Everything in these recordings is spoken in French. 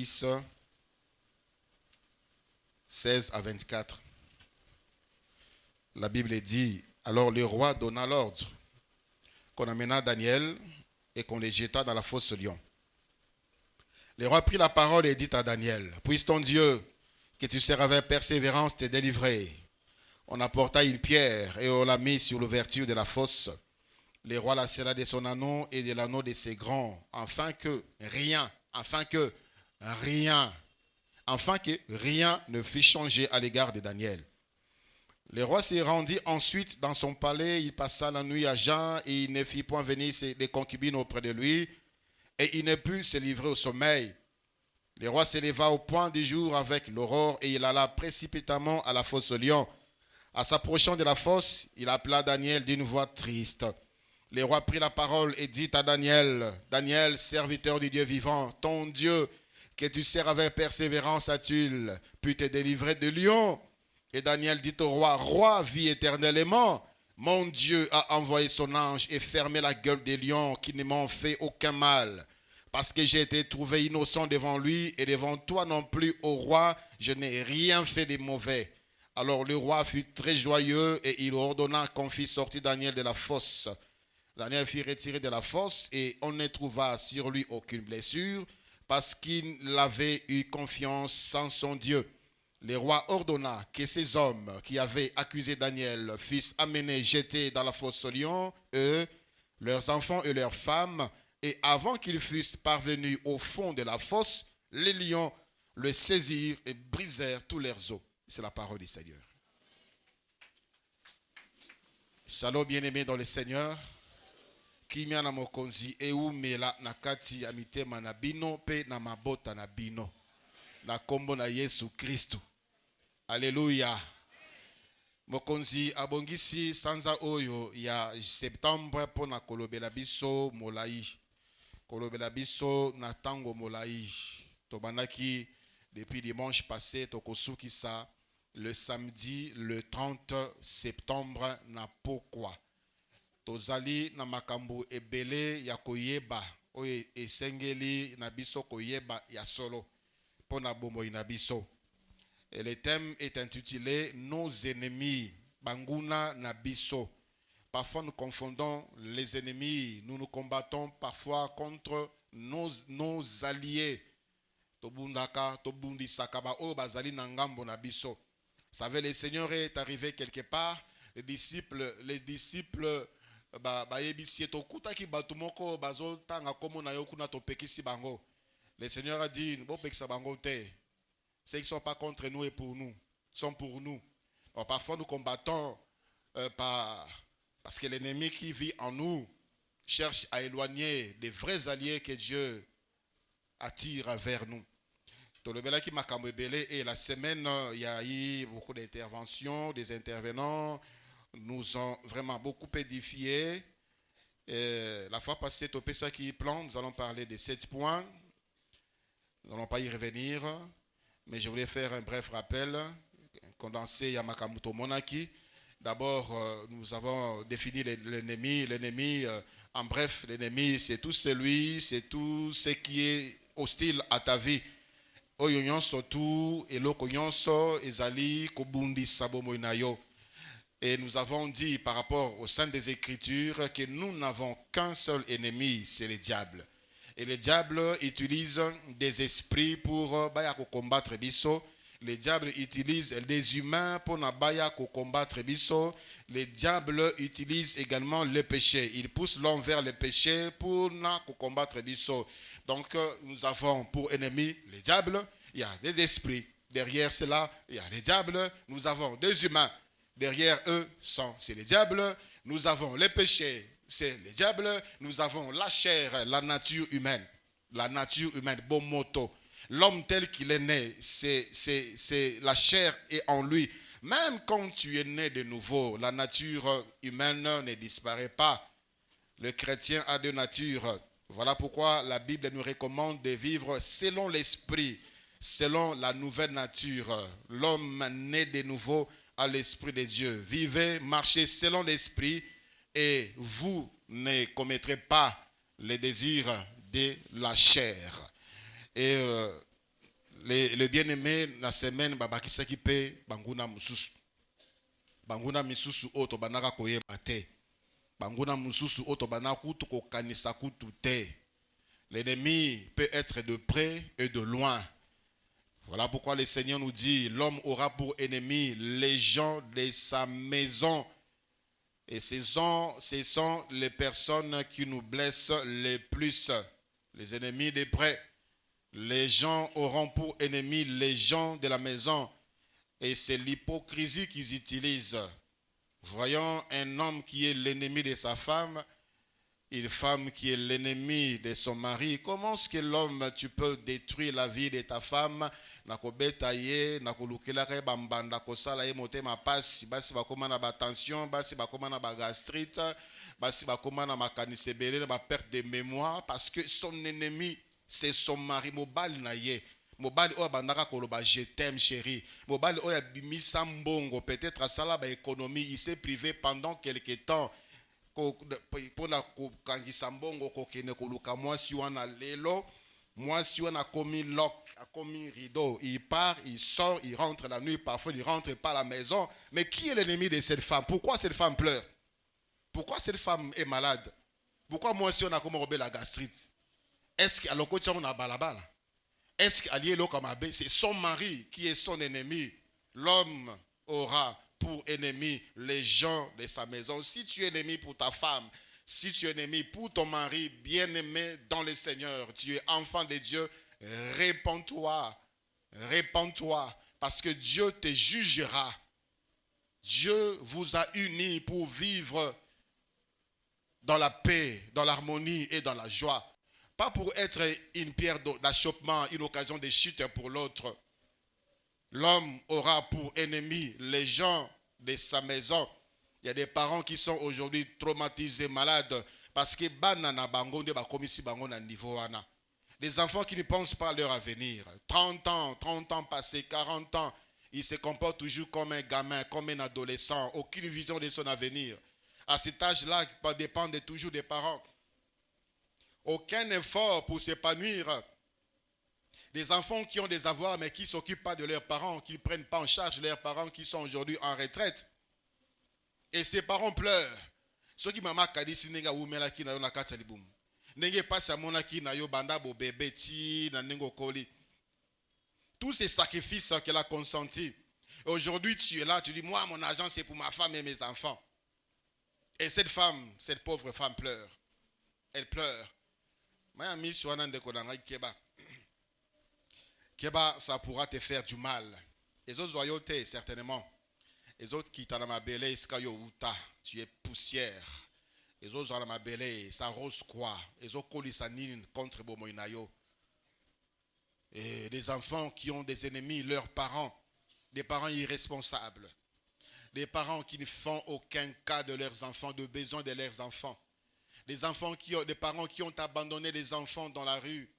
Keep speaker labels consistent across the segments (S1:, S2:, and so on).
S1: 10, 16 à 24. La Bible dit, alors le roi donna l'ordre qu'on amena Daniel et qu'on les jeta dans la fosse lion. Le roi prit la parole et dit à Daniel, puisse ton Dieu, que tu sers avec persévérance, te délivrer. On apporta une pierre et on la mit sur l'ouverture de la fosse. Le roi la serra de son anneau et de l'anneau de ses grands, afin que rien ne fût changé à l'égard de Daniel. Le roi se rendit ensuite dans son palais, il passa la nuit à jeun et il ne fit point venir des concubines auprès de lui et il ne put se livrer au sommeil. Le roi se leva au point du jour avec l'aurore et il alla précipitamment à la fosse au lion. À s'approchant de la fosse, il appela Daniel d'une voix triste. Le roi prit la parole et dit à Daniel, Daniel, serviteur du Dieu vivant, ton Dieu, que tu sers avec persévérance, a-t-il pu te délivrer de lion? Et Daniel dit au roi, roi, vis éternellement. Mon Dieu a envoyé son ange et fermé la gueule des lions qui ne m'ont fait aucun mal. Parce que j'ai été trouvé innocent devant lui et devant toi non plus, ô roi, je n'ai rien fait de mauvais. Alors le roi fut très joyeux et il ordonna qu'on fît sortir Daniel de la fosse. Daniel fut retiré de la fosse et on ne trouva sur lui aucune blessure parce qu'il avait eu confiance en son Dieu. Le roi ordonna que ces hommes qui avaient accusé Daniel fussent amenés, jetés dans la fosse aux lions, eux, leurs enfants et leurs femmes, et avant qu'ils fussent parvenus au fond de la fosse, les lions le saisirent et brisèrent tous leurs os. C'est la parole du Seigneur. Shalom bien-aimés dans le Seigneur. Kimia na mokonzi eumela na kati ya mitema na bino pe na mabota na bino. Na kombo na Yesu Kristu. Alléluia. Mokonzi abongisi sanza oyo ya septembre pona kolobela biso molai. Kolobela biso na tango molai. Tobanaki depuis dimanche passé tokosukisa le samedi le 30 septembre na pokwa. Tozali na makambo ebele ya koyeba oyo esengeli na biso koyeba ya solo pona bomoi na biso. Et le thème est intitulé Nos ennemis, Banguna Nabiso. Parfois nous confondons les ennemis, nous nous combattons parfois contre nos alliés. Tobundaka, tobundisaka ba o bazali na ngambo na biso. Vous savez, le Seigneur est arrivé quelque part, les disciples bayebisi tokutaki bato moko bazotanga komo na yo kuna topekisi bango. Le Seigneur a dit bopekisa bango te. Ceux qui ne sont pas contre nous et pour nous, sont pour nous. Alors, parfois nous combattons parce que l'ennemi qui vit en nous cherche à éloigner des vrais alliés que Dieu attire vers nous. Et la semaine, il y a eu beaucoup d'interventions, des intervenants nous ont vraiment beaucoup édifiés. La fois passée, au PSA qui plan, nous allons parler de 7 points. Nous n'allons pas y revenir. Mais je voulais faire un bref rappel, condensé Yamakamuto Monaki. D'abord, nous avons défini l'ennemi. L'ennemi, en bref, l'ennemi, c'est tout ce qui est hostile à ta vie. Et nous avons dit par rapport au sein des Écritures que nous n'avons qu'un seul ennemi, c'est le diable. Et le diable utilise des esprits pour combattre biso. Le diable utilise des humains pour combattre biso. Le diable utilise également le péché. Il pousse l'homme vers le péché pour combattre biso. Donc nous avons pour ennemi le diable. Il y a des esprits. Derrière cela, il y a le diable. Nous avons des humains. Derrière eux, c'est le diable. Nous avons le péché. C'est le diable. Nous avons la chair, la nature humaine. La nature humaine, bon moto. L'homme tel qu'il est né, c'est la chair est en lui. Même quand tu es né de nouveau, la nature humaine ne disparaît pas. Le chrétien a deux natures. Voilà pourquoi la Bible nous recommande de vivre selon l'esprit, selon la nouvelle nature. L'homme né de nouveau a l'esprit de Dieu. Vivez, marchez selon l'esprit et vous ne commettrez pas les désirs de la chair. Et le bien-aimé, la semaine, babaki qui paie, banguna mususu. Banguna misusu oto banaka koye bate. Banguna mususu oto banaku to kokanisa kutu te. L'ennemi peut être de près et de loin. Voilà pourquoi le Seigneur nous dit, l'homme aura pour ennemi les gens de sa maison. Et ce sont les personnes qui nous blessent les plus, les ennemis de près. Les gens auront pour ennemis les gens de la maison. Et c'est l'hypocrisie qu'ils utilisent. Voyons un homme qui est l'ennemi de sa femme, une femme qui est l'ennemi de son mari. Comment est-ce que l'homme, tu peux détruire la vie de ta femme? Nakobeta ye, nakolukela ke bambanda kosala ye motema pasi, basi bakoma na ba tension, basi bakoma na ba gastrite, basi bakoma na makanisi ebele, na ba perte de mémoire, parce que son ennemi c'est son mari. Mobali na ye, mobali oyo bandaka koloba je t'aime chérie, mobali oyo abimisa mbongo, peut-être asala ba économie, il s'est privé pendant quelque temps pour na kokangisa mbongo kokene koluka mwasi wana lelo. Moi, si on a commis lock, a commis rideau, il part, il sort, il rentre la nuit, parfois il rentre pas à la maison. Mais qui est l'ennemi de cette femme? Pourquoi cette femme pleure? Pourquoi cette femme est malade? Pourquoi moi, si on a comme la gastrite? Est-ce qu'à l'occasion on a balabala? Est-ce qu'à lié l'okamabé, c'est son mari qui est son ennemi? L'homme aura pour ennemi les gens de sa maison. Si tu es ennemi pour ta femme, si tu es ennemi pour ton mari, bien-aimé dans le Seigneur, tu es enfant de Dieu, répands-toi, répands-toi, parce que Dieu te jugera. Dieu vous a unis pour vivre dans la paix, dans l'harmonie et dans la joie. Pas pour être une pierre d'achoppement, une occasion de chute pour l'autre. L'homme aura pour ennemi les gens de sa maison. Il y a des parents qui sont aujourd'hui traumatisés, malades, parce que des enfants qui ne pensent pas à leur avenir. 30 ans passés, 40 ans, ils se comportent toujours comme un gamin, comme un adolescent, aucune vision de son avenir. À cet âge-là, ça dépend toujours des parents. Aucun effort pour s'épanouir. Des enfants qui ont des avoirs mais qui ne s'occupent pas de leurs parents, qui ne prennent pas en charge leurs parents qui sont aujourd'hui en retraite. Et ses parents pleurent. Ceux qui maman kadisi nenga umela ki na yo na kati libum. Nenge passe à mona ki na yo banda bo bébé ti na nengo koli. Tous ces sacrifices qu'elle a consentis. Aujourd'hui tu es là, tu dis moi mon argent c'est pour ma femme et mes enfants. Et cette femme, cette pauvre femme pleure. Elle pleure. Miami suana ndeko na ngai keba. Keba ça pourra te faire du mal. Les autres royautés certainement. Les autres qui t'en ma belé, tu es poussière. Les autres ont ma belé, ça rose quoi? Les autres colisanine contre Bomoinayo. Et des enfants qui ont des ennemis, leurs parents, des parents irresponsables, des parents qui ne font aucun cas de leurs enfants, de besoin de leurs enfants, des parents qui ont abandonné les enfants dans la rue.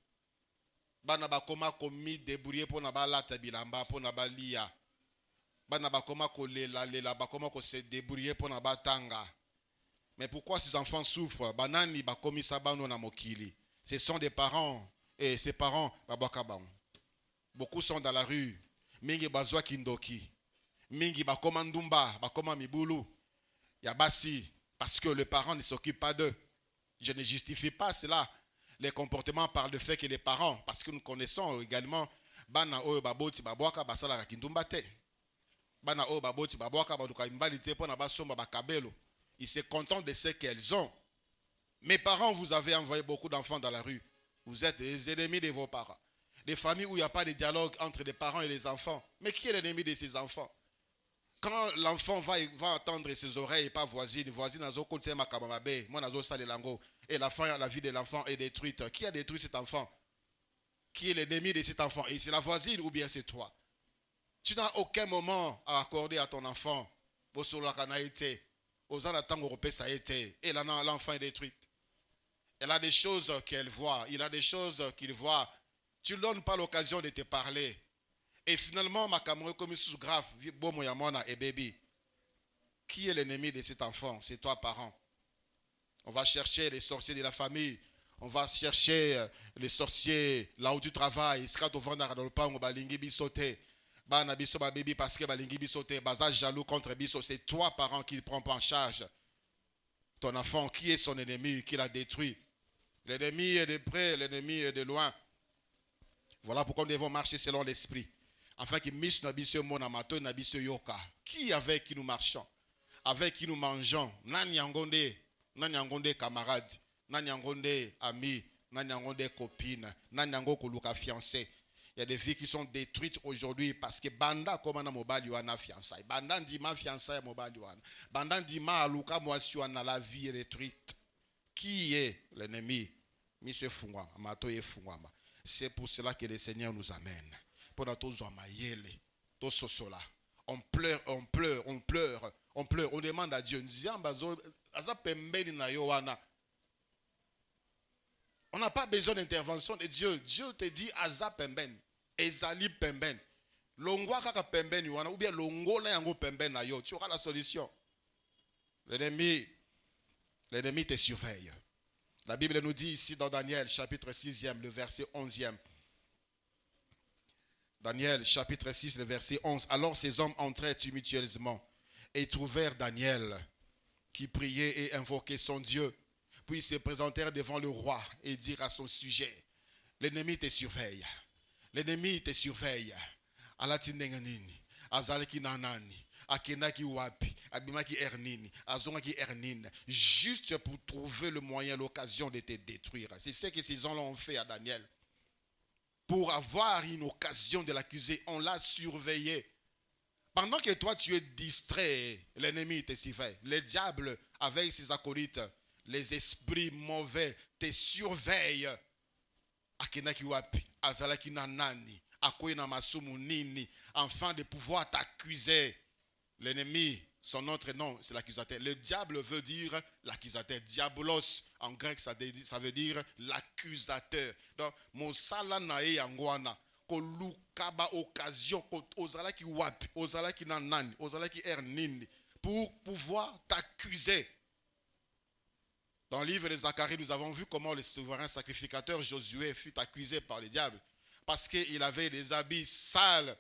S1: Banaba koma komi débrouiller pour nabala tabilamba pour nabalia. Se débrouiller pour nabatanga. Mais pourquoi ces enfants souffrent? Banani bakomi sabano na mokili. Ce sont des parents et ces parents babakabam. Beaucoup sont dans la rue. Mingi bazwa kindoki. Mingi bakoma ndumba, bakoma mibulu. Yabasi parce que le parent ne s'occupe pas d'eux. Je ne justifie pas cela. Les comportements parlent du fait que les parents, parce que nous connaissons également bana oyo baboti babwaka basala kindumba te. Ils se contentent de ce qu'elles ont. Mes parents, vous avez envoyé beaucoup d'enfants dans la rue. Vous êtes des ennemis de vos parents. Des familles où il n'y a pas de dialogue entre les parents et les enfants. Mais qui est l'ennemi de ces enfants? Quand l'enfant va entendre ses oreilles et pas voisine a zo konse makabamabe, moi nazo sale lango, et la vie de l'enfant est détruite. Qui a détruit cet enfant? Qui est l'ennemi de cet enfant? Et c'est la voisine ou bien c'est toi? Tu n'as aucun moment à accorder à ton enfant. Et là, l'enfant est détruit. Elle a des choses qu'elle voit. Il a des choses qu'il voit. Tu ne donnes pas l'occasion de te parler. Et finalement, ma camarade comme sous grave, et baby. Qui est l'ennemi de cet enfant? C'est toi, parent. On va chercher les sorciers de la famille. On va chercher les sorciers là où tu travailles. Parce que balingi bisote, baza jaloux contre biso. C'est toi, parent, qui ne prend pas en charge ton enfant. Qui est son ennemi, qui l'a détruit? L'ennemi est de près, l'ennemi est de loin. Voilà pourquoi nous devons marcher selon l'esprit. Afin qu'il misse nabiso monamato nabiso yoka. Qui avec qui nous marchons? Avec qui nous mangeons? Nani angonde camarade, nani angonde ami, nani angonde copine, nani ango koluka fiancé. Il y a des vies qui sont détruites aujourd'hui parce que banda comme na mobali wana fiançailles. Banda ndima fiançailles mobali wana. Banda ndima aluka mwasi wana, la vie est détruite. Qui est l'ennemi? Monsieur Fungwa, amato ye Fungwa. C'est pour cela que le Seigneur nous amène. Pour notre zoamayele, to sosola. On pleure, on pleure, on pleure, on pleure. On demande à Dieu. On n'a pas besoin d'intervention de Dieu. Dieu te dit Aza Pemben, Ezali Pemben. Longwa kaka Pemben yuana, ou bien Longola yango Pemben na yo. Tu auras la solution. L'ennemi te surveille. La Bible nous dit ici dans Daniel chapitre 6e, le verset 11e. Daniel chapitre 6, le verset 11. Alors ces hommes entrèrent tumultueusement et trouvèrent Daniel qui priait et invoquait son Dieu. Puis ils se présentèrent devant le roi et dirent à son sujet: l'ennemi te surveille. L'ennemi te surveille. Alatinenganini, azaleki nanani, akenaki wapi, abimaki ernini, azongaki ernine, juste pour trouver le moyen, l'occasion de te détruire. C'est ce que ces hommes ont fait à Daniel. Pour avoir une occasion de l'accuser, on l'a surveillé. Pendant que toi tu es distrait, l'ennemi te surveille. Le diable avec ses acolytes, les esprits mauvais te surveillent. Akenaki wapi, azalaki nanani, akoye na masumu nini, afin de pouvoir t'accuser. L'ennemi, son autre nom, c'est l'accusateur. Le diable veut dire l'accusateur. Diabolos, en grec, ça veut dire l'accusateur. Donc, mosala nae yangwana, kolukaba occasion, ozala ki wapi, ozala ki nanani, ozala ki ernini, pour pouvoir t'accuser. Dans le livre de Zacharie, nous avons vu comment le souverain sacrificateur Josué fut accusé par le diable. Parce qu'il avait des habits sales.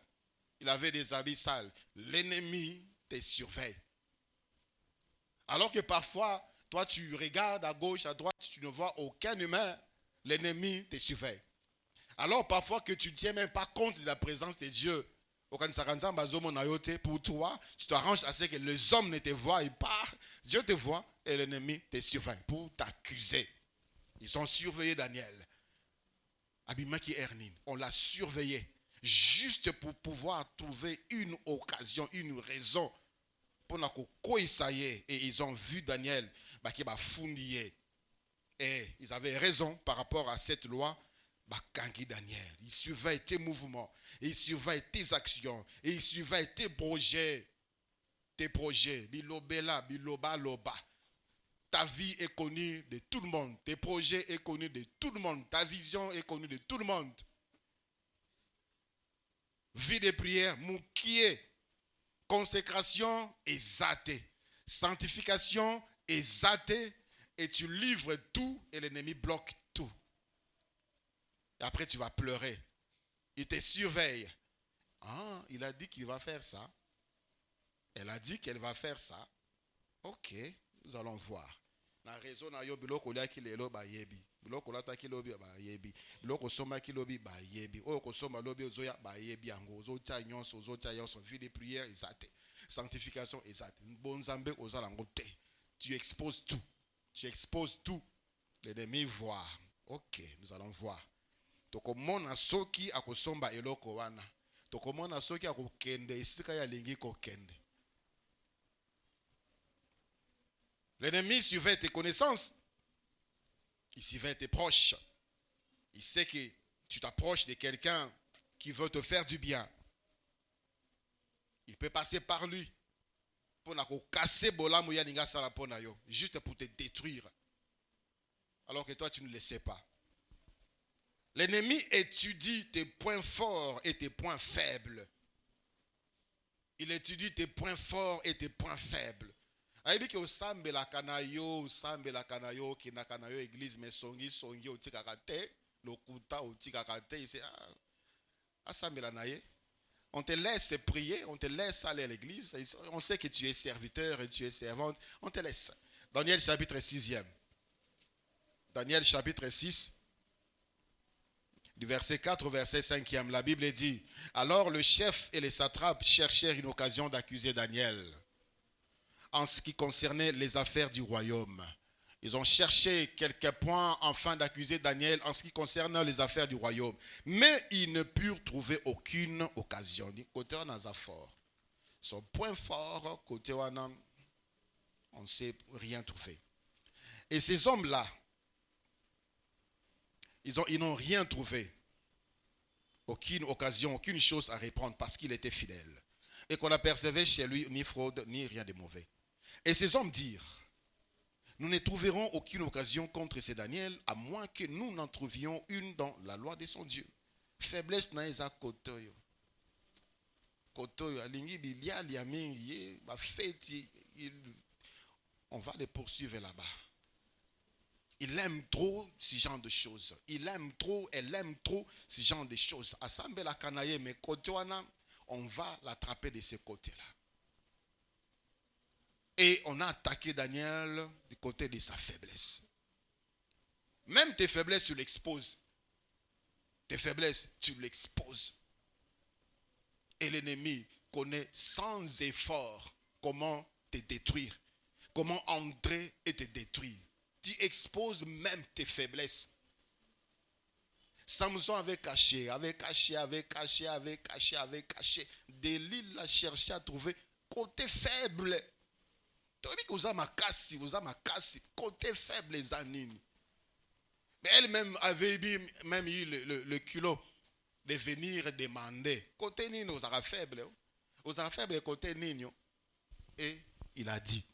S1: Il avait des habits sales. L'ennemi te surveille. Alors que parfois, toi tu regardes à gauche, à droite, tu ne vois aucun humain. L'ennemi te surveille. Alors parfois que tu ne tiens même pas compte de la présence de Dieu. Pour toi, tu t'arranges à ce que les hommes ne te voient pas. Dieu te voit et l'ennemi te surveille pour t'accuser. Ils ont surveillé Daniel. Abimaki Ernin, on l'a surveillé juste pour pouvoir trouver une occasion, une raison pour et ils ont vu Daniel et ils avaient raison par rapport à cette loi. Daniel, il surveille tes mouvements, il surveille tes actions, et il surveille tes projets. Bilobela, biloba, loba. Ta vie est connue de tout le monde. Tes projets sont connus de tout le monde. Ta vision est connue de tout le monde. Vie de prière, moukié. Consécration exatée. Sanctification exatée. Et tu livres tout et l'ennemi bloque tout. Et après tu vas pleurer. Il te surveille. Ah, il a dit qu'il va faire ça. Elle a dit qu'elle va faire ça. Ok, nous allons voir. Na raison na yo biloko lia ki lelo ba yebi. Biloko lata ki lobi ba yebi. Biloko soma ki lobi ba yebi. O ko soma lobi ozoya ba yebi ango. Ozotia nyonso, ozotia nyonso. Vie de prière exate. Sanctification exate. Bonzambe ozalango te. Tu exposes tout. Tu exposes tout. L'ennemi voit. Ok, nous allons voir. Tokomona soki akosomba eloko wana. Tokomona soki akokende isika ya lingi kokende. L'ennemi surveille tes connaissances. Il surveille tes proches. Il sait que tu t'approches de quelqu'un qui veut te faire du bien. Il peut passer par lui pour casser juste pour te détruire. Alors que toi, tu ne le sais pas. L'ennemi étudie tes points forts et tes points faibles. Il étudie tes points forts et tes points faibles. Ayebi ke osambe la kanayo ki na kanayo église mais songi otikaka te lokuta otikaka te c'est asambe la naye. On te laisse prier, on te laisse aller à l'église, on sait que tu es serviteur et tu es servante, on te laisse. Daniel chapitre 6e. Daniel chapitre 6 du verset 4 au verset 5e, la Bible dit: alors le chef et les satrapes cherchèrent une occasion d'accuser Daniel en ce qui concernait les affaires du royaume. Ils ont cherché quelques points afin d'accuser Daniel en ce qui concerne les affaires du royaume. Mais ils ne purent trouver aucune occasion. Côté fort. Son point fort, côté on ne sait rien trouver. Et ces hommes-là, ils n'ont rien trouvé. Aucune occasion, aucune chose à répondre parce qu'il était fidèle. Et qu'on apercevait chez lui ni fraude, ni rien de mauvais. Et ces hommes dirent: nous ne trouverons aucune occasion contre ce Daniel, à moins que nous n'en trouvions une dans la loi de son Dieu. Faiblesse na eza kotoyo. Kotoyo, alingi bilia liamingi, ba feti, on va les poursuivre là-bas. Il aime trop ce genre de choses. Elle aime trop ce genre de choses. Assemble la kanaye, mais kotoana, on va l'attraper de ce côté-là. Et on a attaqué Daniel du côté de sa faiblesse. Même tes faiblesses, tu l'exposes. Tes faiblesses, tu l'exposes. Et l'ennemi connaît sans effort comment te détruire. Comment entrer et te détruire. Tu exposes même tes faiblesses. Samson avait caché. Delilah a cherché à trouver côté faible. Vous avez côté faible les anines. Mais elle-même avait même eu le culot de venir demander. Côté nino, vous avez faible. Vous avez faible côté nino. Et il a dit.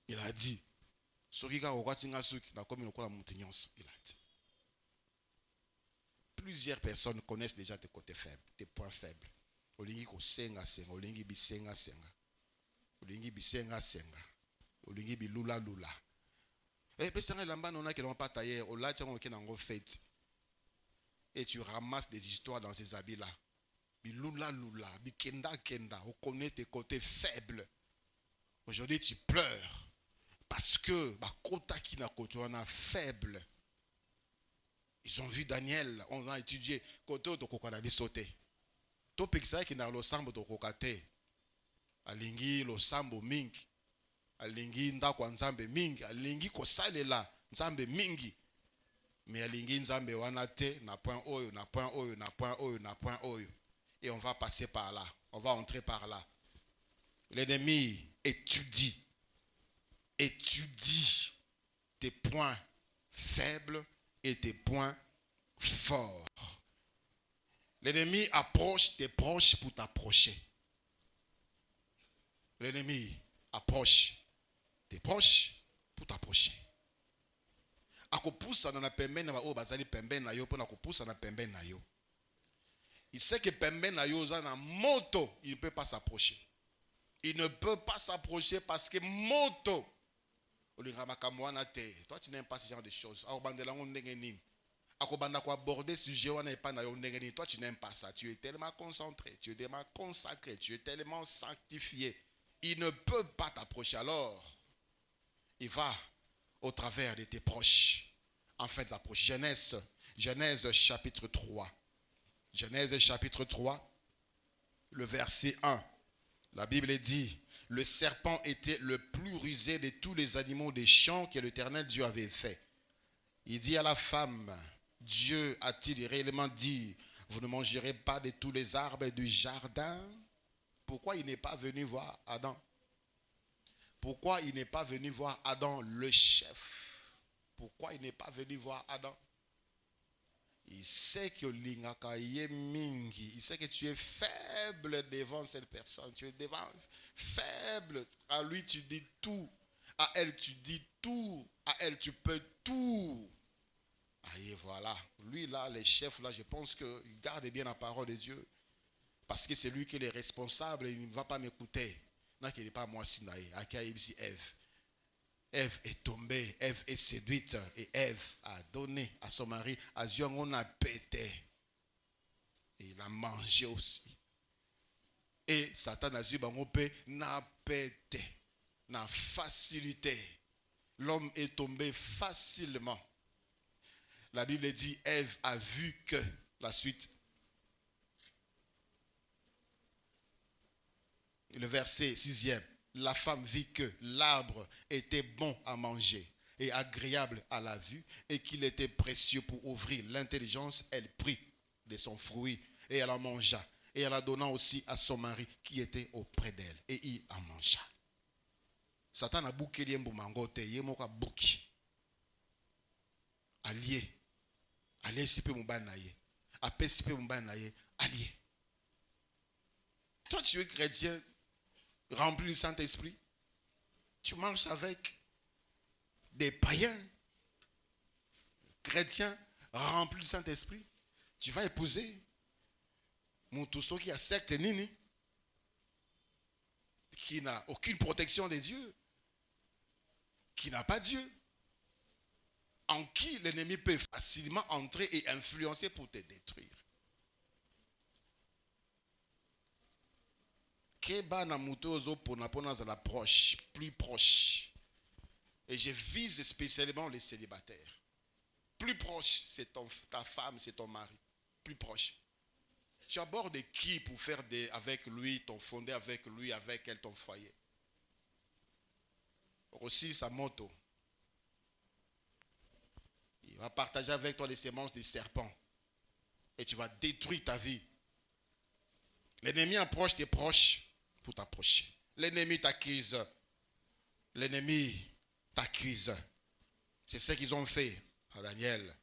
S1: Il a dit. Plusieurs personnes connaissent déjà tes côtés faibles, tes points faibles. Olingi ko senga, olingi bisenga. Olingi bisenga. Olingi bilula. Et puis, et tu ramasses des histoires dans ces habits-là. Bilula, bikenda, on connaît tes côtés faibles. Aujourd'hui, tu pleures. Parce que, kota qui n'a pas faible. Ils ont vu Daniel, on a étudié. Koto to kokana bisote. To peksa ki na lo sambo to kokate. Alingi lo sambo mingi. Alingi ndako nzambe mingi. Alingi ko salela nzambe mingi. Mais alingi nzambe wana te na point oyo, na point oyo, na point oyo, na point oyo. Et on va passer par là. On va entrer par là. L'ennemi étudie tes points faibles et tes points forts. L'ennemi approche tes proches pour t'approcher. L'ennemi approche tes proches pour t'approcher. Akopusa na pembe na ba bazali pembe na yo pona kopusa na pembe na yo. Il sait que pembe na yo za na moto, il ne peut pas s'approcher. Il ne peut pas s'approcher parce que moto. Toi tu n'aimes pas ce genre de choses. Toi tu n'aimes pas ça. Tu es tellement concentré, tu es tellement consacré, tu es tellement sanctifié. Il ne peut pas t'approcher. Alors, il va au travers de tes proches. En fait, t'approcher. Genèse chapitre 3. Genèse chapitre 3, le verset 1. La Bible dit: le serpent était le plus rusé de tous les animaux des champs que l'Éternel Dieu avait fait. Il dit à la femme: Dieu a-t-il réellement dit, vous ne mangerez pas de tous les arbres du jardin? Pourquoi il n'est pas venu voir Adam? Pourquoi il n'est pas venu voir Adam, le chef? Pourquoi il n'est pas venu voir Adam? Il sait que il sait que tu es faible devant cette personne. Tu es faible. À lui, tu dis tout. À elle, tu dis tout. À elle, tu peux tout. Et voilà. Lui, là, les chefs, là, je pense qu'il garde bien la parole de Dieu. Parce que c'est lui qui est responsable et il ne va pas m'écouter. n'a qu'il n'est pas moi sinaï, à qui a ici Ève. Ève est tombée, Ève est séduite et Ève a donné à son mari, à Dieu on a pété. Et il a mangé aussi. Et Satan a dit, n'a pété, n'a facilité. L'homme est tombé facilement. La Bible dit, Ève a vu que, la suite, le verset 6e, la femme vit que l'arbre était bon à manger et agréable à la vue et qu'il était précieux pour ouvrir l'intelligence. Elle prit de son fruit et elle en mangea. Et elle en donna aussi à son mari qui était auprès d'elle. Et il en mangea. Satan a bouqué liembu mangote, yemoka bouki. Allié. Allié sipe mubanaye. Apé sipe mubanaye. Allié. Toi tu es chrétien rempli du Saint-Esprit. Tu marches avec des païens chrétiens remplis du Saint-Esprit. Tu vas épouser Moutousso qui a secte nini, qui n'a aucune protection des dieux, qui n'a pas Dieu, en qui l'ennemi peut facilement entrer et influencer pour te détruire. Keba na Moutouzo pour la proche, plus proche. Et je vise spécialement les célibataires. Plus proche, c'est ta femme, c'est ton mari. Plus proche. Tu abordes qui pour faire avec lui, ton fondé avec lui, avec elle, ton foyer. Aussi sa moto. Il va partager avec toi les semences des serpents. Et tu vas détruire ta vie. L'ennemi approche tes proches pour t'approcher. L'ennemi t'accuse. L'ennemi t'accuse. C'est ce qu'ils ont fait à Daniel.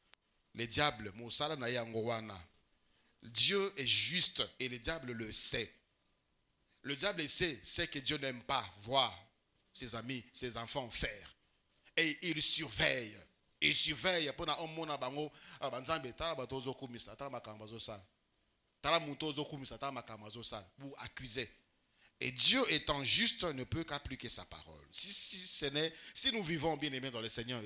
S1: Les diables, Moussala na yangowana. Dieu est juste et le diable le sait. Le diable sait que Dieu n'aime pas voir ses amis, ses enfants faire. Et il surveille. Il surveille. Pour accuser. Et Dieu étant juste ne peut qu'appliquer sa parole. Si nous vivons bien aimés dans le Seigneur,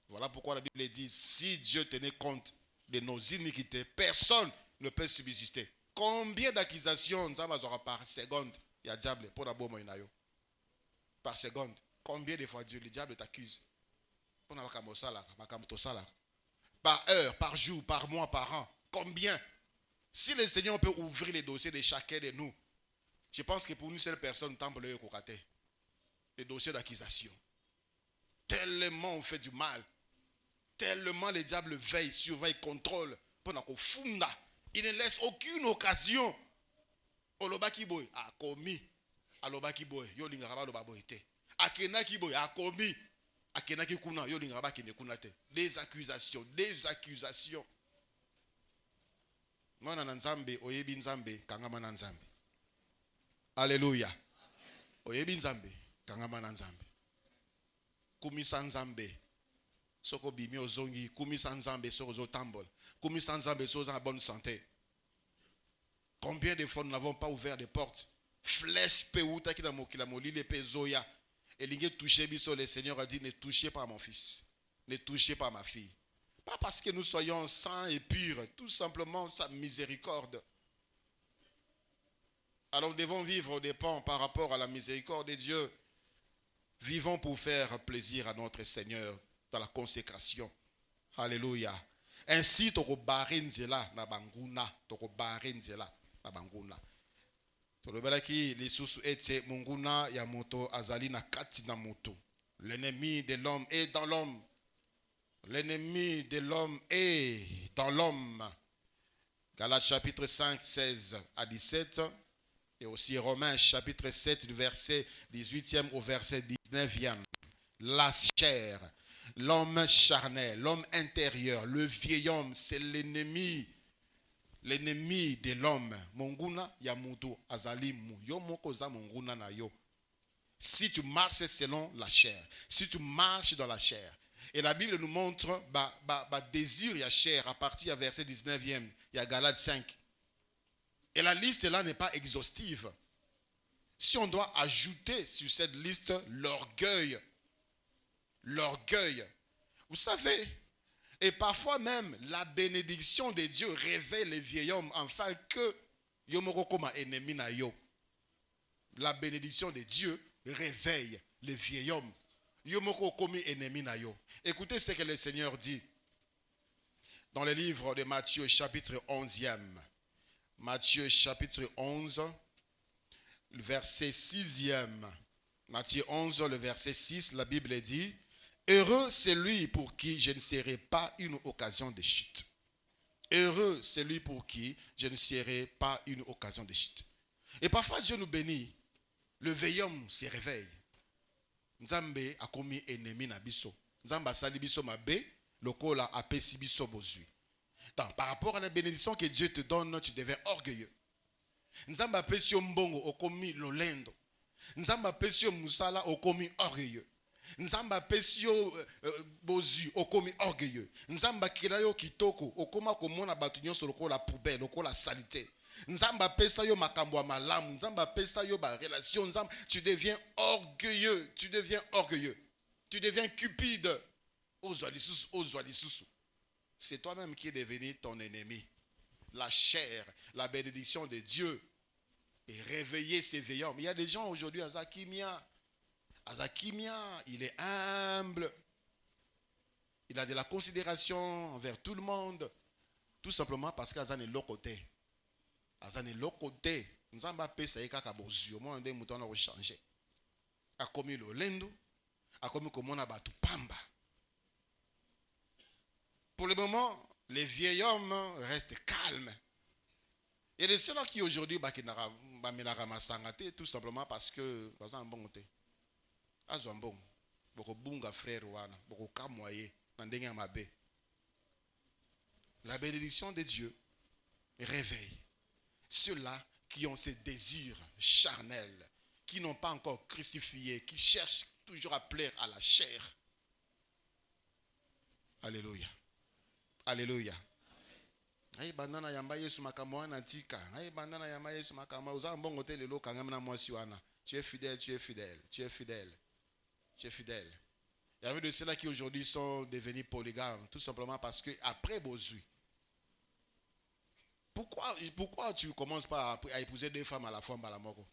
S1: voilà pourquoi la Bible dit, si Dieu tenait compte de nos iniquités, personne ne peut subsister. Combien d'accusations nous avons par seconde? Il y a diable pour la bonne moyen. Par seconde. Combien de fois Dieu, le diable t'accuse? Par heure, par jour, par mois, par an. Combien? Si le Seigneur peut ouvrir les dossiers de chacun de nous, je pense que pour une seule personne, les dossiers d'accusation. Tellement on fait du mal. Tellement le diable veille, surveille, contrôle. Il ne laisse aucune occasion. Olobaki boy a commis. Alobaki boy, yo lingaba lobabo ete. Akenaki boy a commis. Akenaki kuna, yo lingaba kine kunate. Des accusations, des accusations. Mwana nzambe, oyebi nzambe, kangama nzambe. Alléluia. Oyebi nzambe, kangama nzambe. Kumisa nzambe. Soko bimi ozongi, kumisa nzambe soko zo tambol. Kumisa nzambe soko en bonne santé. Combien de fois nous n'avons pas ouvert des portes? Flèche peuta qui na mokila molile pe zoya. Et l'ingé touché biso, le Seigneur a dit, ne touchez pas mon fils. Ne touchez pas ma fille. Pas parce que nous soyons saints et purs, tout simplement sa miséricorde. Alors nous devons vivre au dépend par rapport à la miséricorde de Dieu. Vivons pour faire plaisir à notre Seigneur dans la consécration. Alléluia. Ainsi, toko barenzela na banguna, toko barenzela na banguna. Tolobela ki lisusu ete munguna ya moto azali na kati na moto. L'ennemi de l'homme est dans l'homme. L'ennemi de l'homme est dans l'homme. Galates chapitre 5, 16 à 17. Et aussi Romains chapitre 7 du verset 18e au verset 19e. La chair, l'homme charnel, l'homme intérieur, le vieil homme, c'est l'ennemi. L'ennemi de l'homme. Monguna yamutu azali mu. Yo moko za monguna na yo. Si tu marches selon la chair, si tu marches dans la chair, et la Bible nous montre désir ya chair à partir du verset 19e, il y a Galates 5. Et la liste là n'est pas exhaustive. si on doit ajouter sur cette liste l'orgueil, vous savez, et parfois même la bénédiction de Dieu révèle les vieils hommes afin que yomoko koma ennemi na yo. La bénédiction de Dieu réveille les vieils hommes. Yomoko komi ennemi na yo. Écoutez ce que le Seigneur dit dans le livre de Matthieu chapitre 11e. Matthieu chapitre 11, le verset 6e. Matthieu 11, le verset 6, la Bible dit: heureux celui pour qui je ne serai pas une occasion de chute. Heureux celui pour qui je ne serai pas une occasion de chute. Et parfois Dieu nous bénit. Le vieil homme se réveille. Nzambe a commis ennemi na biso. Nzambe a sali biso mabe, lokola apesi biso bozui. Donc, par rapport à la bénédiction que Dieu te donne, tu deviens orgueilleux. Nzambe a pesi mbongo okomi lolendo. Nzambe a pesi musala okomi orgueilleux. Nzamba pesio bozu okomi orgueilleux. Nzamba kirayo kitoko okoma komona batu nyonso lokola poubelle lokola salité. Nzamba pesa yo makambo ya malamu. Nzamba pesa yo ba relation. Nzamba, tu deviens orgueilleux. Tu deviens cupide. C'est toi-même qui es devenu ton ennemi. La chair, la bénédiction de Dieu est réveillée, s'éveillant. Mais il y a des gens aujourd'hui à Zakimia. Azakimia, il est humble. Il a de la considération envers tout le monde. Tout simplement parce qu'Azan est l'autre côté. Azan est l'autre côté. Nzamba pesa yeka bozu. Moi, on mouton a changé. A commis le lendo. A commis comme on a battu pamba. Pour le moment, les vieils hommes restent calmes. Il y a des ceux-là qui aujourd'hui, tout simplement parce que, dans un bon côté. Azwambong, boko bunga frère wana, boko kamoye, nandenga mabe. La bénédiction de Dieu réveille ceux-là qui ont ces désirs charnels, qui n'ont pas encore crucifié, qui cherchent toujours à plaire à la chair. Alléluia. Alléluia. Aïe bandana yamba yesu makamwana tika. Aïe bandana yamba yesu makamwa. Uza mbongo te lelo kangamna mwasi wana. Tu es fidèle, tu es fidèle, tu es fidèle. Tu es fidèle. Il y avait de ceux-là qui aujourd'hui sont devenus polygames, tout simplement parce que après Bozui. Pourquoi tu ne commences pas à épouser deux femmes à la fois à moko?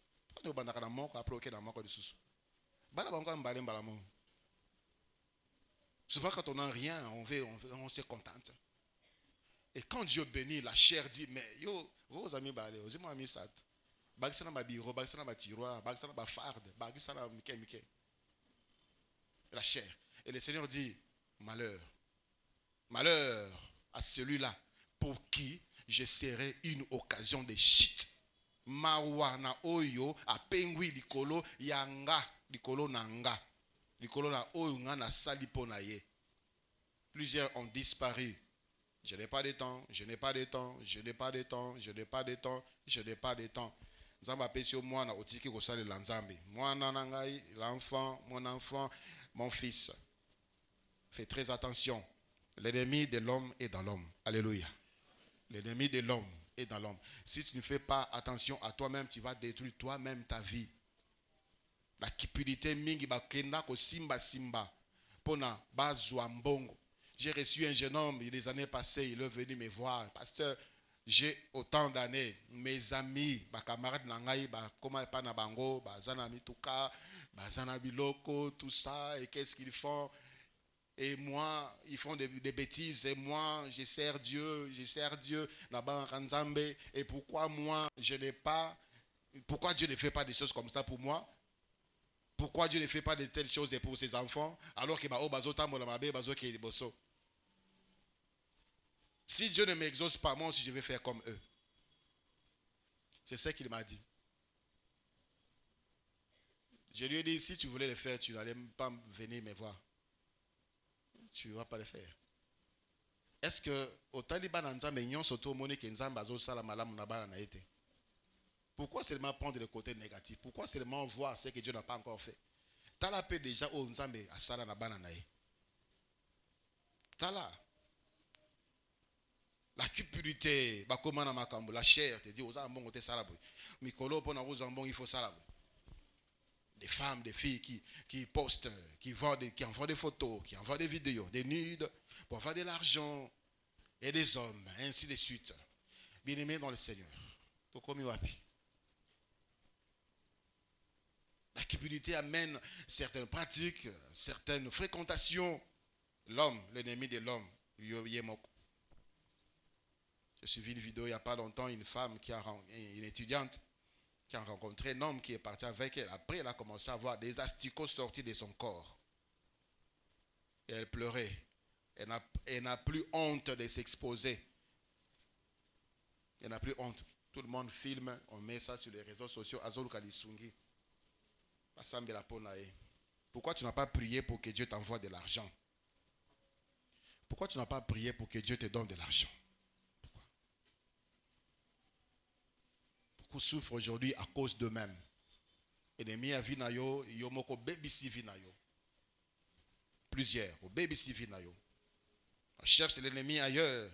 S1: Souvent quand on n'a rien, on se contente. Et quand Dieu bénit, la chair dit, mais yo, vos amis balé, aux amis amis sat. Bagisana ba biro, bagisana ba tiroir, bagisana ba farde, bagisana mike. La chair. Et le Seigneur dit, malheur à celui-là pour qui je serai une occasion de chute. Mawana oyo a pengwi likolo yanga likolo nanga likolo na oyo nga na salipo na ye. Plusieurs ont disparu. Je n'ai pas de temps, je n'ai pas de temps, je n'ai pas de temps, je n'ai pas de temps, je n'ai pas de temps. Nzamba pesio mwana otiki ko sale la nzambe. Mwana nangai, l'enfant, mon enfant, mon fils. Fais très attention. L'ennemi de l'homme est dans l'homme. Alléluia. L'ennemi de l'homme est dans l'homme. Si tu ne fais pas attention à toi-même, tu vas détruire toi-même ta vie. La cupidité mingi bakenda ko simba pona bazwambongo. J'ai reçu un jeune homme les années passées, il est venu me voir. Pasteur, j'ai autant d'années. Mes amis, mes camarades nangai, comment pas na bango, zana mituka, zana biloko, tout ça, et qu'est-ce qu'ils font? Et moi, ils font des bêtises. Et moi, je sers Dieu là-bas en Nzambe. Et pourquoi moi, je n'ai pas... Pourquoi Dieu ne fait pas des choses comme ça pour moi? Pourquoi Dieu ne fait pas de telles choses pour ses enfants? Alors que si Dieu ne m'exauce pas, moi aussi je vais faire comme eux. C'est ce qu'il m'a dit. Je lui ai dit, si tu voulais le faire, tu n'allais pas venir me voir. Tu ne vas pas le faire. Est-ce que au Taliban pourquoi seulement prendre le côté négatif? Pourquoi seulement voir ce que Dieu n'a pas encore fait? Tala peut déjà au Nzambe à Sala na bananae. Tala. La cupidité, la chair te dit aux ambons te salabou. Mikolo pona aux ambons il faut salabou. Des femmes, des filles qui postent, qui envoient des photos, qui envoient des vidéos, des nudes, pour avoir de l'argent. Et des hommes, ainsi de suite. Bien-aimés dans le Seigneur. La cupidité amène certaines pratiques, certaines fréquentations. L'homme, l'ennemi de l'homme, Yemoko. J'ai suivi une vidéo il n'y a pas longtemps, une étudiante qui a rencontré un homme qui est parti avec elle. Après, elle a commencé à voir des asticots sortis de son corps. Et elle pleurait. Elle n'a plus honte de s'exposer. Elle n'a plus honte. Tout le monde filme, on met ça sur les réseaux sociaux. Pourquoi tu n'as pas prié pour que Dieu t'envoie de l'argent? Pourquoi tu n'as pas prié pour que Dieu te donne de l'argent? Beaucoup souffrent aujourd'hui à cause d'eux-mêmes. Ennemi a vinayo, yomoko baby vinayo. Plusieurs, au baby vinayo. On cherche l'ennemi ailleurs.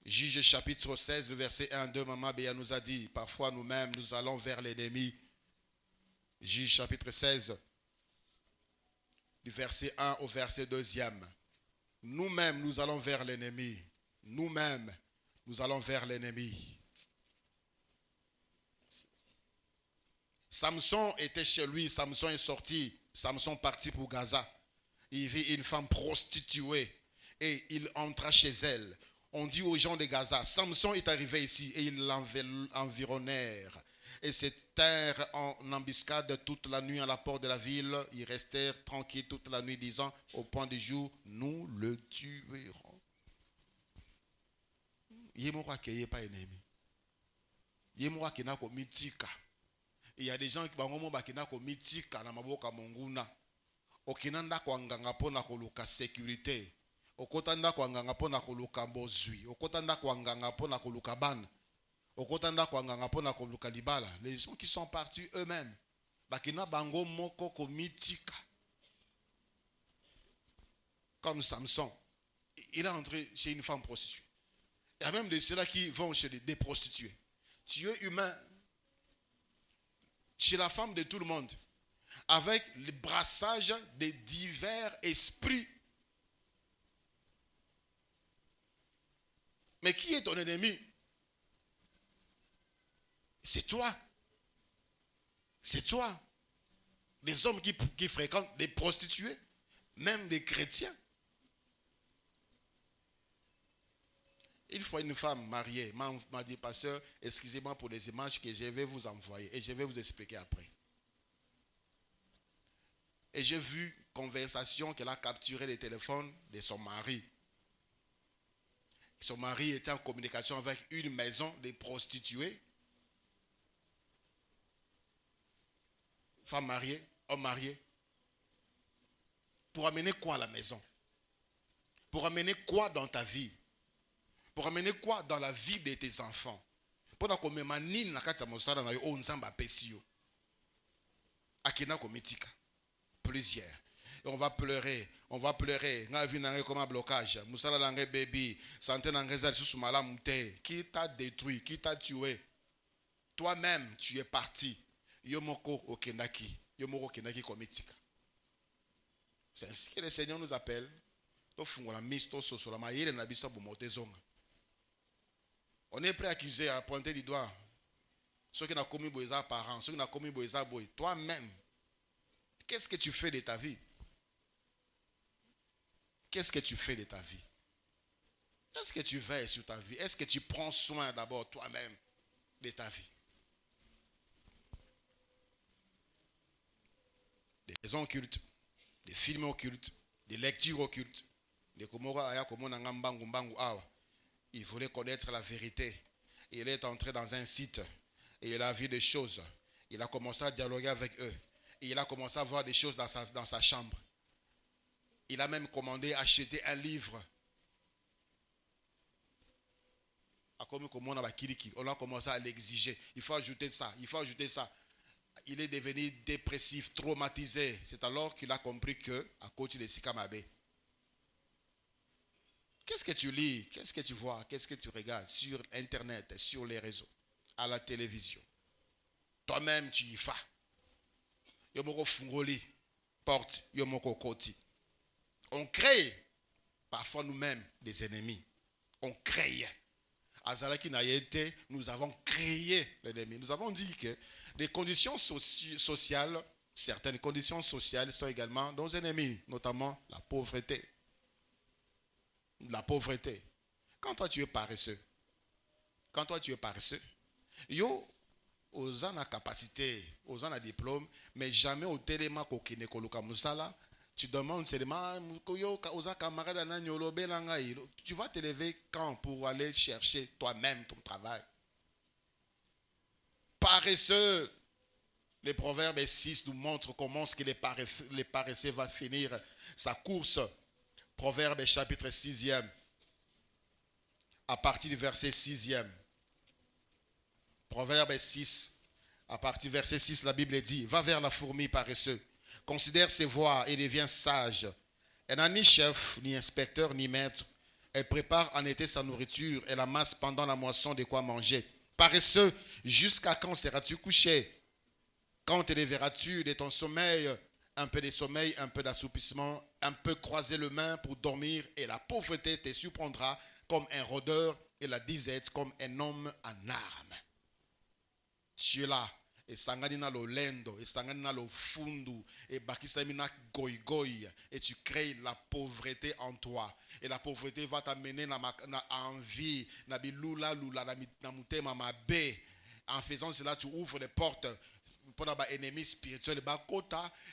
S1: Juge chapitre 16, le verset 1, 2, Maman Béa nous a dit, parfois nous-mêmes, nous allons vers l'ennemi. Juge chapitre 16, du verset 1 au verset 2. Nous-mêmes, nous allons vers l'ennemi. Nous-mêmes, nous allons vers l'ennemi. Samson était chez lui, Samson est sorti, Samson parti pour Gaza. Il vit une femme prostituée et il entra chez elle. On dit aux gens de Gaza, Samson est arrivé ici et ils l'environnèrent. Et se tinrent en embuscade toute la nuit à la porte de la ville. Ils restèrent tranquilles toute la nuit, disant, au point du jour, nous le tuerons. Il y a des gens qui ont mitika na maboka monguna. Okinanda kwa nganga pona koluka sécurité. Okotanda kwa nganga pona koluka bozui. Okotanda kwa nganga pona koluka ban. Okotanda kwa nganga pona koluka libala. Les gens qui sont partis eux-mêmes. Bakina bango moko ko mitika. Comme Samson. Il est entré chez une femme prostituée. Il y a même de ceux-là qui vont chez des prostituées. Tu es humain. Chez la femme de tout le monde. Avec le brassage de divers esprits. Mais qui est ton ennemi? C'est toi. C'est toi. Les hommes qui fréquentent des prostituées, même des chrétiens. Une fois, une femme mariée m'a dit, pasteur, excusez-moi pour les images que je vais vous envoyer et je vais vous expliquer après. Et j'ai vu conversation qu'elle a capturé le téléphone de son mari. Son mari était en communication avec une maison de prostituées. Femme mariée, homme marié. Pour amener quoi à la maison? Pour amener quoi dans ta vie? Pour amener quoi dans la vie de tes enfants? Pour amener manine na kati ya mosala na yo o nzamba pesi yo. Akina komitika. Plusieurs. Et on va pleurer. On va pleurer. Nga vi na comme un blocage. Musala la baby. Santé na ngeza susu malamu te. Qui t'a détruit? Qui t'a tué? Toi-même, tu es parti. Yomoko okendaki. Yomoko okendaki komitika. C'est ainsi que le Seigneur nous appelle. On est prêt à accuser, à pointer du doigt ceux qui n'ont commis des parents, ceux qui n'ont commis des bois. Toi-même, qu'est-ce que tu fais de ta vie? Qu'est-ce que tu fais de ta vie? Est-ce que tu veilles sur ta vie? Est-ce que tu prends soin d'abord toi-même de ta vie? Des raisons occultes, des films occultes, des lectures occultes. Il voulait connaître la vérité. Il est entré dans un site et il a vu des choses. Il a commencé à dialoguer avec eux. Et il a commencé à voir des choses dans sa chambre. Il a même commandé acheter un livre. On a commencé à l'exiger. Il faut ajouter ça, il faut ajouter ça. Il est devenu dépressif, traumatisé. C'est alors qu'il a compris que, à côté de Sikamabe, qu'est-ce que tu lis? Qu'est-ce que tu vois? Qu'est-ce que tu regardes sur Internet, sur les réseaux? à la télévision. Toi-même, tu y vas. Yomoko fungoli, porte, yomoko koti. On crée parfois nous-mêmes des ennemis. On crée. Azalaki n'a été, nous avons créé l'ennemi. Nous avons dit que les conditions sociales, certaines conditions sociales sont également nos ennemis, notamment la pauvreté. La pauvreté. Quand toi tu es paresseux, yo, aux en a capacité, aux en a diplôme, mais jamais au téléma kokine koluka musala, tu demandes seulement, tu vas te lever quand pour aller chercher toi-même ton travail. Paresseux. Le proverbe 6 nous montre comment ce que les paresseux va finir sa course. Proverbe chapitre 6e. À partir du verset 6e. Proverbe 6. À partir du verset 6, la Bible dit, va vers la fourmi paresseux. Considère ses voies et deviens sage. Elle n'a ni chef, ni inspecteur, ni maître. Elle prépare en été sa nourriture. Elle amasse pendant la moisson de quoi manger. Paresseux, jusqu'à quand seras-tu couché? Quand te réveilleras-tu de ton sommeil? Un peu de sommeil, un peu d'assoupissement, un peu croiser les mains pour dormir. Et la pauvreté te surprendra comme un rôdeur et la disette comme un homme en armes. Tu es là. Et sangani na lo lendo, et sangani na lo fundu, et bakisami na goy goy, et tu crées la pauvreté en toi. Et la pauvreté va t'amener na envie, na bilula lula, na mutema mabe. En faisant cela, tu ouvres les portes pour les ennemis spirituels,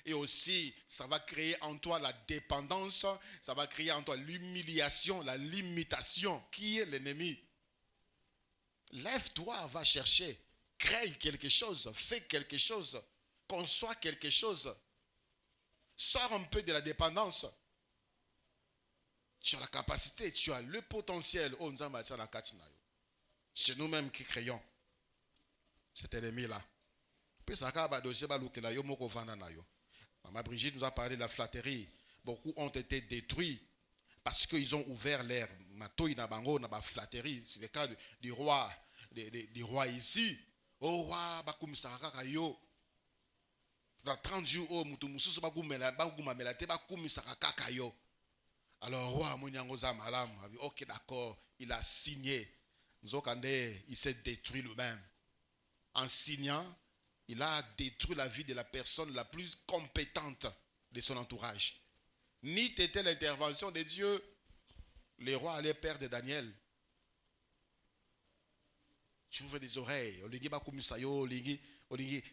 S1: et aussi ça va créer en toi la dépendance, ça va créer en toi l'humiliation, la limitation. Qui est l'ennemi? Lève-toi, va chercher. Crée quelque chose, fais quelque chose, conçois quelque chose. Sors un peu de la dépendance. Tu as la capacité, tu as le potentiel. C'est nous-mêmes qui créons cet ennemi-là. Maman Brigitte nous a parlé de la flatterie. Beaucoup ont été détruits parce qu'ils ont ouvert l'air. C'est le cas du roi, du roi ici. Oh roi, dans 30 jours, alors roi, ok d'accord, il a signé. Il s'est détruit lui-même. En signant, il a détruit la vie de la personne la plus compétente de son entourage. Ni t'était l'intervention de Dieu, le roi allait perdre Daniel. Tu ouvres des oreilles,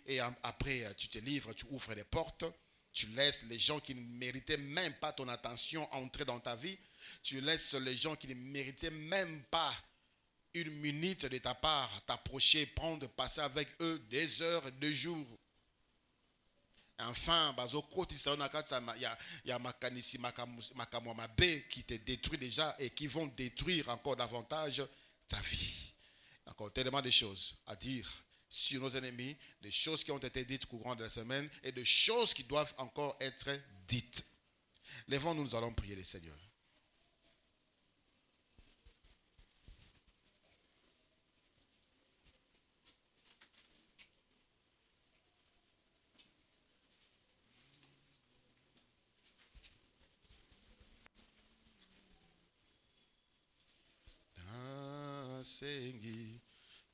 S1: et après tu te livres, tu ouvres les portes, tu laisses les gens qui ne méritaient même pas ton attention entrer dans ta vie, tu laisses les gens qui ne méritaient même pas une minute de ta part t'approcher, prendre, passer avec eux des heures, des jours. Enfin, il y a Makanisi Makamwamabe qui te détruit déjà et qui vont détruire encore davantage ta vie. Encore tellement de choses à dire sur nos ennemis, des choses qui ont été dites au courant de la semaine et des choses qui doivent encore être dites. Lèvons-nous, nous allons prier le Seigneur. Sengi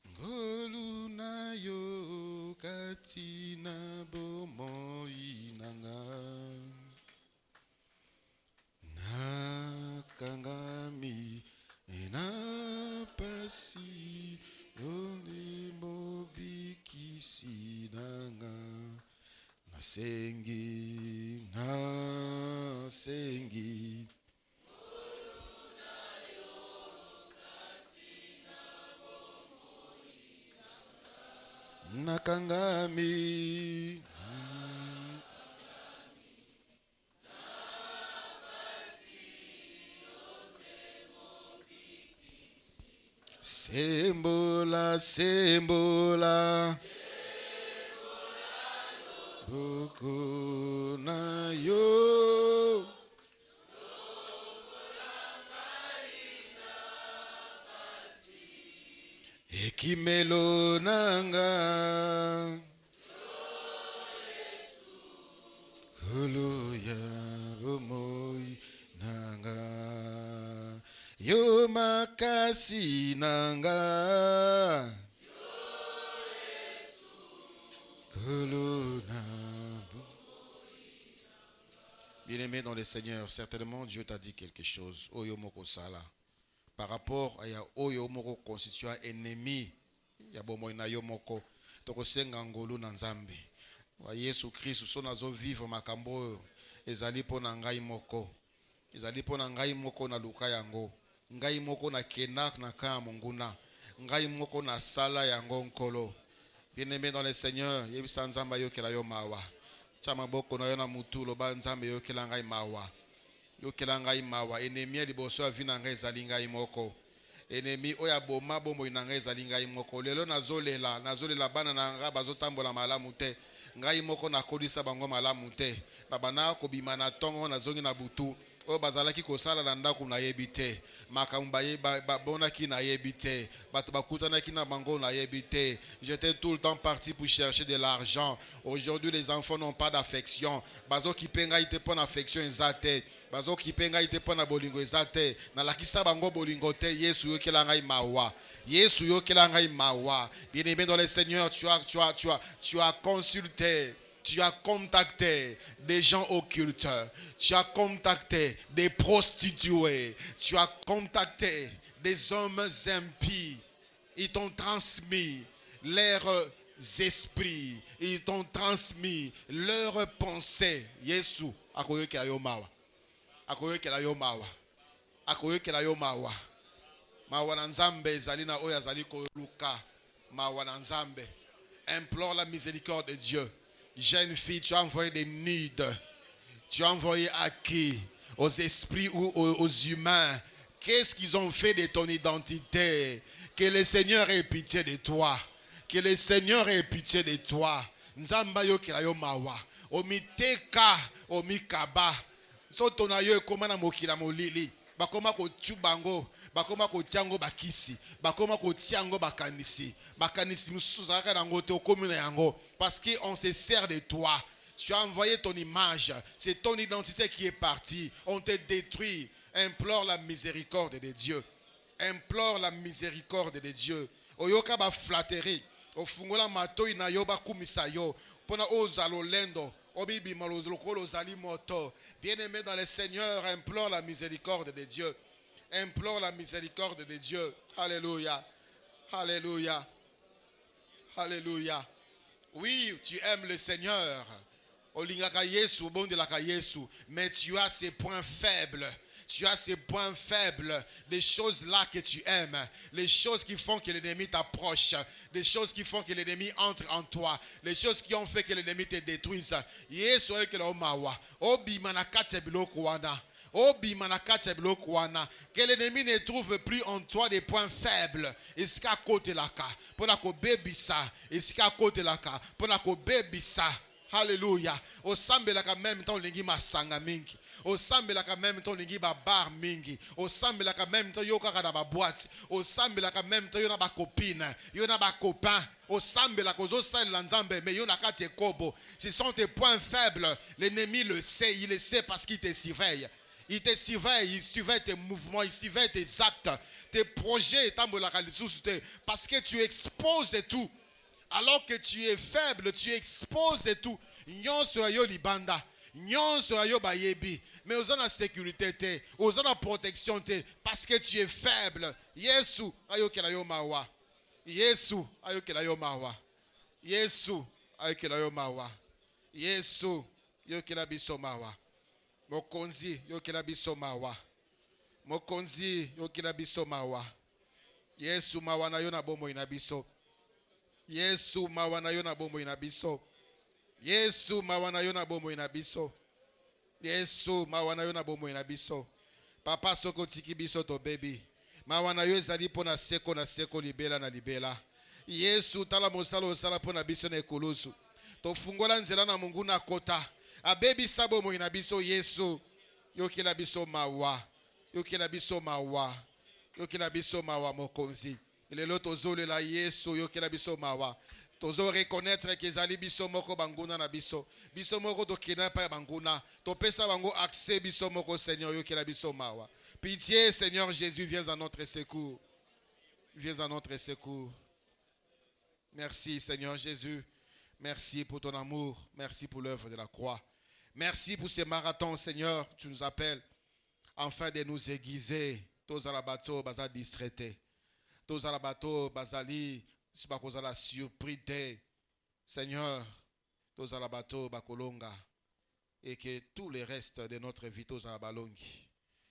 S1: ngolu na yo katina bomo inanga na kangami na pasi yoni mobiki sinanga na sengi Nakangami Sembola Boko na yo kimelo nanga kolo ya bomoi nanga yo makasi nanga kolo na. Bien-aimé dans le Seigneur, certainement Dieu t'a dit quelque chose. Oyo moko sala. Par rapport à Oyo moko constituant ennemi, ya bomoi na yo moko. Toko senga ngolo na Nzambe. Wa Yesu Christ so nazo vivre makambo oyo. Ezali po na ngai moko. Ezali po na ngai moko na luka yango. Ngai moko na kenak na kaya monguna. Ngai moko na sala yango nkolo. Bien-aimé dans le Seigneur, yebisa Nzamba yo kela yo mawa. Chama boko na yo na mutu loba Nzambe yo kela ngai mawa. Yo kela ngai mawa. Ennemi liboso ya vina ngai ezali ngai moko. Ennemi oya boma bombo na ngai ezali ngai moko. Lelo nazolela bana na ngai bazotambola malamu te. Ngai moko nakolisa bango malamu te. Na bana kobima na tongo nazongi na butu. Oyo bazalaki kosala na ndako na yebi te. Makambo babonaki na yebi te. Bato bakutanaki na bango na yebi te. J'étais tout le temps parti pour chercher de l'argent. Aujourd'hui les enfants n'ont pas d'affection. Bazo kipenga ite pon affection ezate. Bazo kipenga ite pon na bolingo ezate. Na lakisa bango bolingo te. Yesu yo kela ngai mawa. Yesu yo kela ngai mawa. Bien-aimé dans le Seigneur, tu as consulté. Tu as contacté des gens occultes. Tu as contacté des prostituées. Tu as contacté des hommes impies. Ils t'ont transmis leurs esprits. Ils t'ont transmis leurs pensées. Yesu, akoyekela yo mawa. Akoyekela yo mawa. Akoyekela yo mawa. Mawa na Nzambe ezali na oyo azali koluka. Mawa na Nzambe. Implore la miséricorde de Dieu. Jeune fille, tu as envoyé des nudes. Tu as envoyé à qui? Aux esprits ou aux humains. Qu'est-ce qu'ils ont fait de ton identité? Que le Seigneur ait pitié de toi. Que le Seigneur ait pitié de toi. Nzamba yo kila yo mawa. Omiteka, omikaba. Sotona yo ekoma na mokila molili. Bakoma ko tubango. Bakoma ko tiango bakisi. Bakoma ko tiango bakanisi. Bakanisi musuzaka na ngote okomuna yango. Parce qu'on se sert de toi. Tu as envoyé ton image. C'est ton identité qui est partie. On te détruit. Implore la miséricorde de Dieu. Implore la miséricorde de Dieu. Oyoka ba flatterie. Ofungola matoi na yo ba kumisa yo. Pona ozalo lendo. Obibi malozolo zali moto. Bien-aimé dans le Seigneur, implore la miséricorde de Dieu. Implore la miséricorde de Dieu. Alléluia. Alléluia. Alléluia. Oui, tu aimes le Seigneur. Mais tu as ces points faibles. Tu as ces points faibles. Des choses là que tu aimes. Les choses qui font que l'ennemi t'approche. Des choses qui font que l'ennemi entre en toi. Les choses qui ont fait que l'ennemi te détruise. Que l'ennemi ne trouve plus en toi des points faibles. Iska kote laka. Pona ko bebisa. Iska kote laka. Pona ko bebisa. Alléluia. Au sambelaka même temps lingi masanga mingi. Au sambelaka même temps lingi ba bar mingi. Au sambelaka même temps yo kaka na ba boîte. Au sambelaka même temps yo na ba copine. Yo na ba copain. Au sambelaka zo sal la Nzambe mais yo na kati kobo. Ce sont tes points faibles. L'ennemi le sait, il le sait parce qu'il te surveille. Il te surveille, il surveille tes mouvements, il surveille tes actes, tes projets, parce que tu exposes tout. Alors que tu es faible, tu exposes tout. Nyonso ayo libanda, nyonso ayo bayebi, mais aux la sécurité, aux la protection, parce que tu es faible. Yesu ayo kela yo mawa. Yesu ayo kela yo mawa. Yesu ayo kela yo mawa. Yesu yo kela biso mawa. Mokonzi yokela biso mawa. Mokonzi yokela biso mawa. Yesu mawa na yo na bombo ina biso. Yesu mawa na yo na bombo ina biso. Yesu mawa na yo na bombo ina biso. Yesu mawa na yo na bombo ina biso. Papa soko tiki biso to baby. Mawa na yo ezali pona seko na seko libela na libela. Yesu tala mosalo osala pona biso na ekolosu. To fungola nzela na mungu na kota. Abebi sabo mo inabiso Yesu. Yokela biso mawa. Yokela biso mawa. Yokela biso mawa mokonzi. lelo tozolela yesu oyokela biso mawa tozo reconnaître que ezali biso moko banguna na biso biso moko tokenda pa ya banguna topesa bango accès biso moko Seigneur oyokela biso mawa. Pitié Seigneur Jésus, viens à notre secours. Viens à notre secours. Merci Seigneur Jésus. Merci pour ton amour. Merci pour l'œuvre de la croix. Merci pour ces marathons Seigneur. Tu nous appelles afin de nous aiguiser. Tous à la bateau, baza distraité. Tous à la bateau, bazali, c'est pas cause la surprise. Seigneur, tous à la bateau, bakolonga. Et que tout le reste de notre vie, tous à la balongi.